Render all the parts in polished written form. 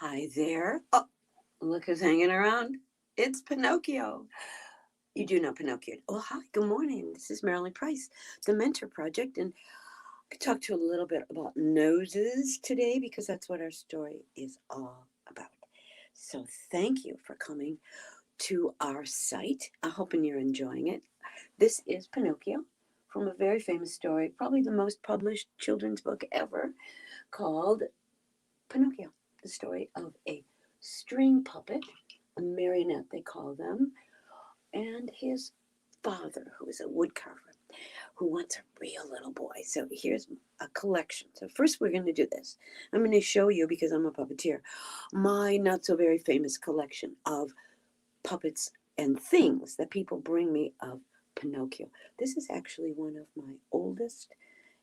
Hi there. Oh, look who's hanging around. It's Pinocchio. You do know Pinocchio. Oh, hi. Good morning. This is Marilyn Price, the Mentor Project. And I talked to you a little bit about noses today because that's what our story is all about. So thank you for coming to our site. I'm hoping you're enjoying it. This is Pinocchio from a very famous story, probably the most published children's book ever, called Pinocchio, the story of a string puppet, a marionette they call them, and his father, who is a woodcarver, who wants a real little boy. So here's a collection. So first we're going to do this. I'm going to show you, because I'm a puppeteer, my not so very famous collection of puppets and things that people bring me of Pinocchio. This is actually one of my oldest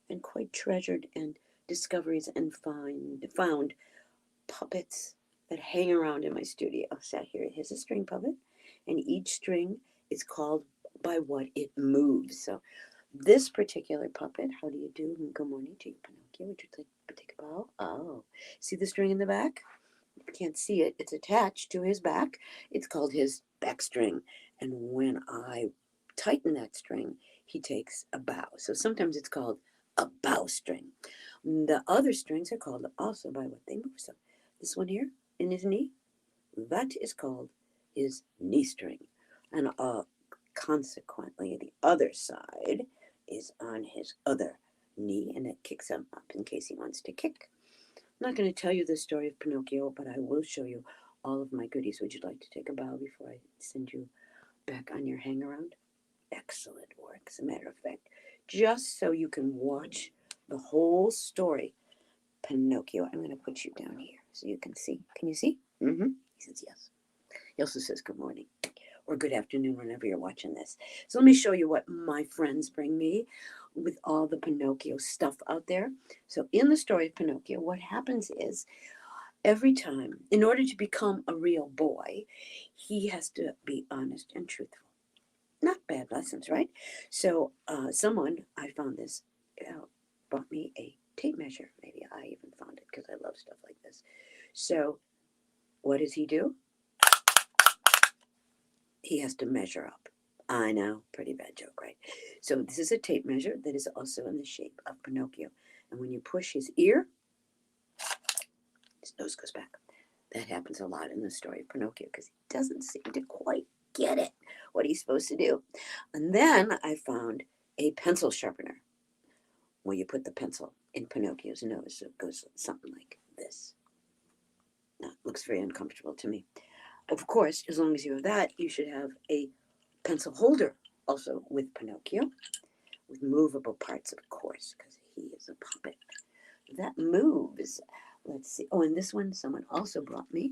and quite treasured and discoveries and found puppets that hang around in my studio. So here, here's a string puppet, and each string is called by what it moves. So this particular puppet, how do you do? Good morning to you, Pinocchio. Would you like to take a bow? Oh, see the string in the back? You can't see it. It's attached to his back. It's called his back string. And when I tighten that string, he takes a bow. So sometimes it's called a bowstring. The other strings are called also by what they move. So this one here in his knee, that is called his knee string. And consequently, the other side is on his other knee, and it kicks him up in case he wants to kick. I'm not going to tell you the story of Pinocchio, but I will show you all of my goodies. Would you like to take a bow before I send you back on your hang around? Excellent work, as a matter of fact. Just so you can watch the whole story, Pinocchio, I'm going to put you down here so you can see. Can you see? Mm-hmm. He says yes. He also says good morning or good afternoon whenever you're watching this. So let me show you what my friends bring me with all the Pinocchio stuff out there. So in the story of Pinocchio, what happens is every time, in order to become a real boy, he has to be honest and truthful. Not bad lessons, right? So someone, I found this, brought me a tape measure. Maybe I even found it because I love stuff like this. So what does he do? He has to measure up. I know, pretty bad joke, right? So this is a tape measure that is also in the shape of Pinocchio. And when you push his ear, his nose goes back. That happens a lot in the story of Pinocchio because he doesn't seem to quite get it, what he's supposed to do. And then I found a pencil sharpener where you put the pencil in Pinocchio's nose. So it goes something like this. Now, it looks very uncomfortable to me. Of course, as long as you have that, you should have a pencil holder also with Pinocchio, with movable parts, of course, because he is a puppet that moves. Let's see. Oh, and this one someone also brought me.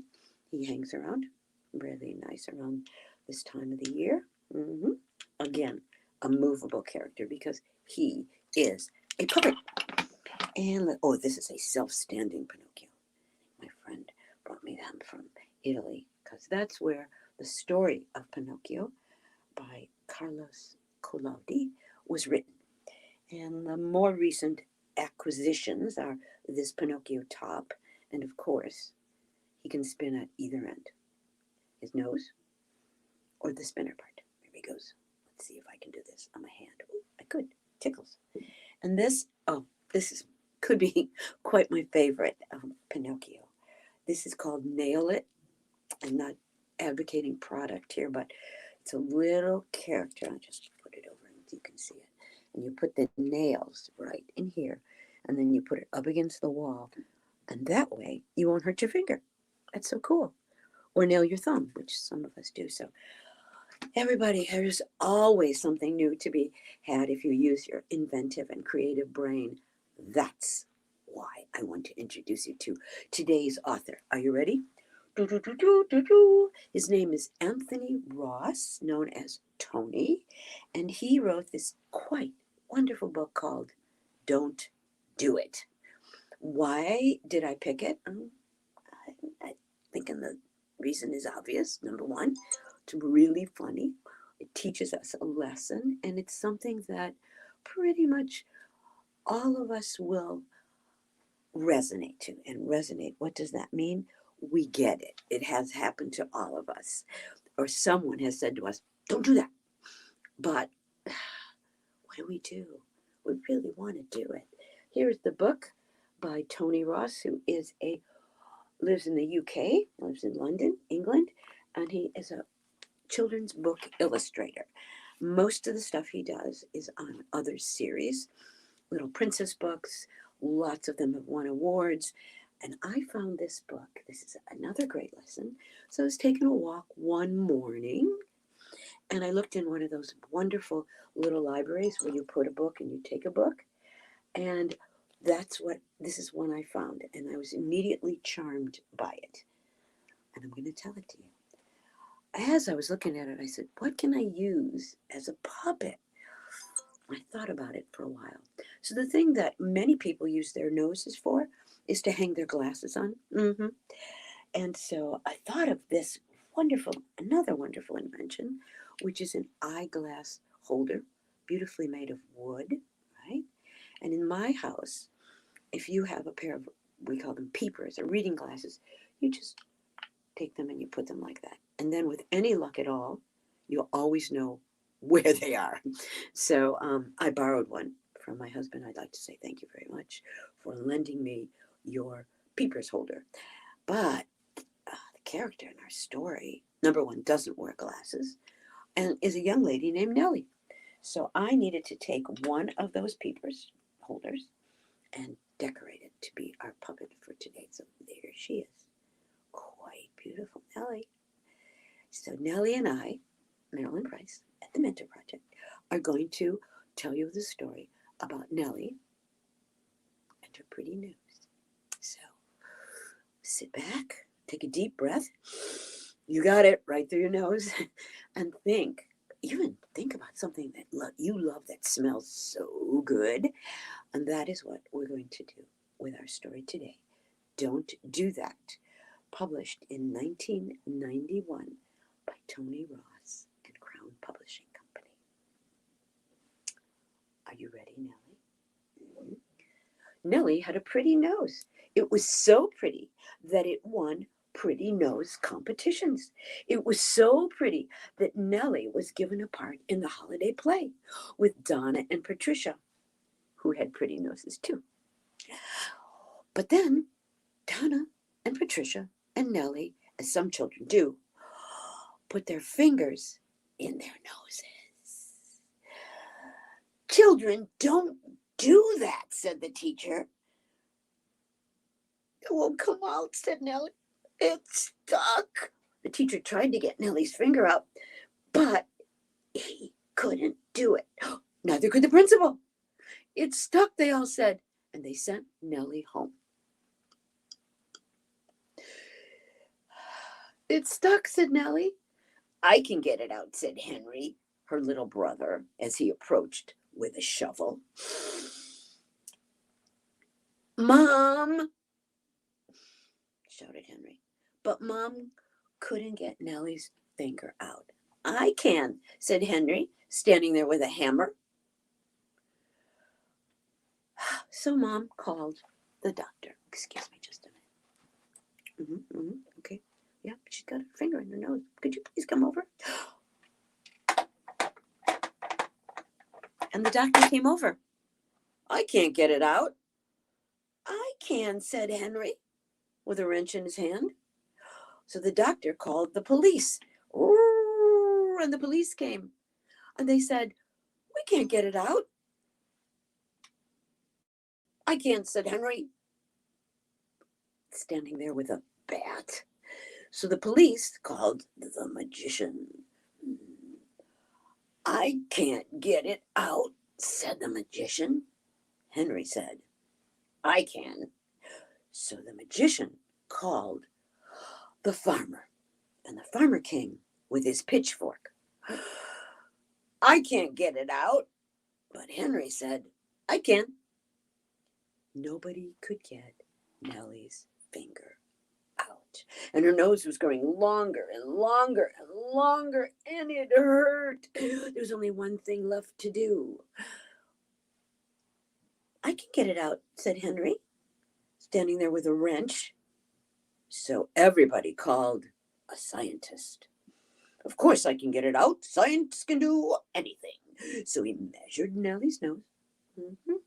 He hangs around, really nice around this time of the year. Mm-hmm. Again, a movable character because he is a puppet. And oh, this is a self-standing Pinocchio. My friend brought me them from Italy because that's where the story of Pinocchio by Carlos Collodi was written. And the more recent acquisitions are this Pinocchio top, and of course, he can spin at either end, his nose or the spinner part. There he goes. Let's see if I can do this on my hand. Oh, I could. Tickles. And this, oh, this is could be quite my favorite Pinocchio. This is called Nail It. I'm not advocating product here, but it's a little character. I'll just put it over and you can see it. And you put the nails right in here, and then you put it up against the wall, and that way you won't hurt your finger. That's so cool. Or nail your thumb, which some of us do. So everybody, there's always something new to be had if you use your inventive and creative brain. That's why I want to introduce you to today's author. Are you ready? His name is Anthony Ross, known as Tony, and he wrote this quite wonderful book called Don't Do It. Why did I pick it? I think the reason is obvious. Number one, it's really funny. It teaches us a lesson, and it's something that pretty much all of us will resonate to. And resonate, what does that mean? We get it. It has happened to all of us. Or someone has said to us, don't do that. But what do we do? We really want to do it. Here's the book by Tony Ross, who lives in the UK, lives in London, England, and he is a children's book illustrator. Most of the stuff he does is on other series, little princess books. Lots of them have won awards. And I found this book. This is another great lesson. So I was taking a walk one morning and I looked in one of those wonderful little libraries where you put a book and you take a book. And this is one I found. And I was immediately charmed by it. And I'm going to tell it to you. As I was looking at it, I said, what can I use as a puppet? I thought about it for a while. So the thing that many people use their noses for is to hang their glasses on. And so I thought of this another wonderful invention, which is an eyeglass holder, beautifully made of wood, right? And in my house, if you have a pair of, we call them peepers or reading glasses, you just take them and you put them like that. And then with any luck at all, you'll always know where they are. So I borrowed one from my husband. I'd like to say thank you very much for lending me your peepers holder. But the character in our story, number one, doesn't wear glasses and is a young lady named Nellie. So I needed to take one of those peepers holders and decorate it to be our puppet for today. So there she is. Quite beautiful Nellie. So Nellie and I, Marilyn Price, at the Mentor Project, are going to tell you the story about Nellie and her pretty nose. So sit back, take a deep breath. You got it, right through your nose. And even think about something that you love that smells so good. And that is what we're going to do with our story today. Don't Do That, published in 1991 by Tony Ross and Crown Publishing Company. Are you ready, Nellie? Nellie had a pretty nose. It was so pretty that it won pretty nose competitions. It was so pretty that Nellie was given a part in the holiday play with Donna and Patricia, who had pretty noses too. But then Donna and Patricia and Nellie, as some children do, put their fingers in their noses. Children, don't do that, said the teacher. It won't come out, said Nellie. It's stuck. The teacher tried to get Nellie's finger out, but he couldn't do it. Neither could the principal. It's stuck, they all said, and they sent Nellie home. It's stuck, said Nellie. I can get it out, said Henry, her little brother, as he approached with a shovel. Mom, shouted Henry. But Mom couldn't get Nellie's finger out. I can, said Henry, standing there with a hammer. So Mom called the doctor. Excuse me just a minute. Okay. Yeah, she's got her finger in her nose. Could you please come over? And the doctor came over. I can't get it out. I can, said Henry, with a wrench in his hand. So the doctor called the police. And the police came. And they said, we can't get it out. I can't, said Henry, standing there with a bat. So the police called the magician. I can't get it out, said the magician. Henry said, I can. So the magician called the farmer, and the farmer came with his pitchfork. I can't get it out, but Henry said, I can. Nobody could get Nellie's finger out, and her nose was growing longer and longer and longer, and it hurt. There was only one thing left to do. I can get it out, said Henry, standing there with a wrench. So everybody called a scientist. Of course I can get it out. Science can do anything. So he measured Nellie's nose. Mhm.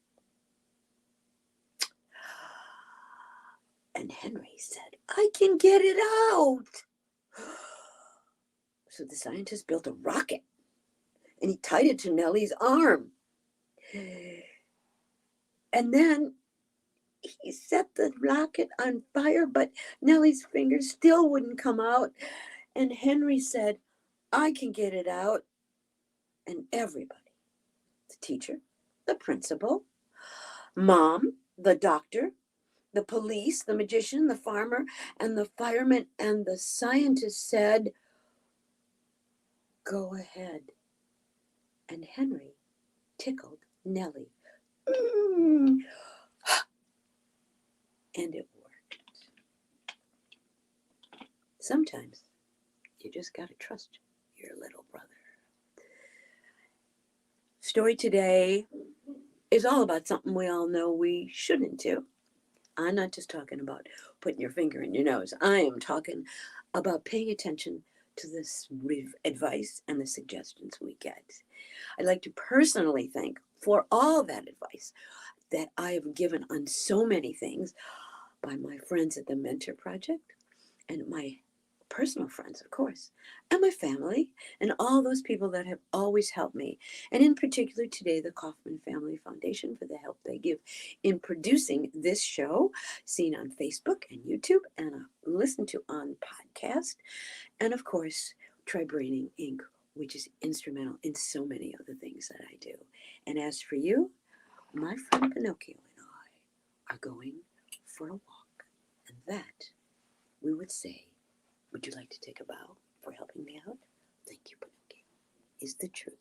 And Henry said, I can get it out. So the scientist built a rocket and he tied it to Nellie's arm. And then he set the rocket on fire, but Nellie's fingers still wouldn't come out. And Henry said, I can get it out. And everybody, the teacher, the principal, Mom, the doctor, the police, the magician, the farmer, and the fireman, and the scientist said, go ahead. And Henry tickled Nellie. And it worked. Sometimes you just got to trust your little brother. Story today is all about something we all know we shouldn't do. I'm not just talking about putting your finger in your nose. I am talking about paying attention to this advice and the suggestions we get. I'd like to personally thank for all that advice that I have given on so many things by my friends at the Mentor Project and my personal friends, of course, and my family, and all those people that have always helped me. And in particular today, the Kaufman Family Foundation for the help they give in producing this show, seen on Facebook and YouTube and listened to on podcast. And of course, Tribraining Inc., which is instrumental in so many of the things that I do. And as for you, my friend Pinocchio and I are going for a walk. And that, we would say, would you like to take a bow for helping me out? Thank you, Pinocchio, is the truth.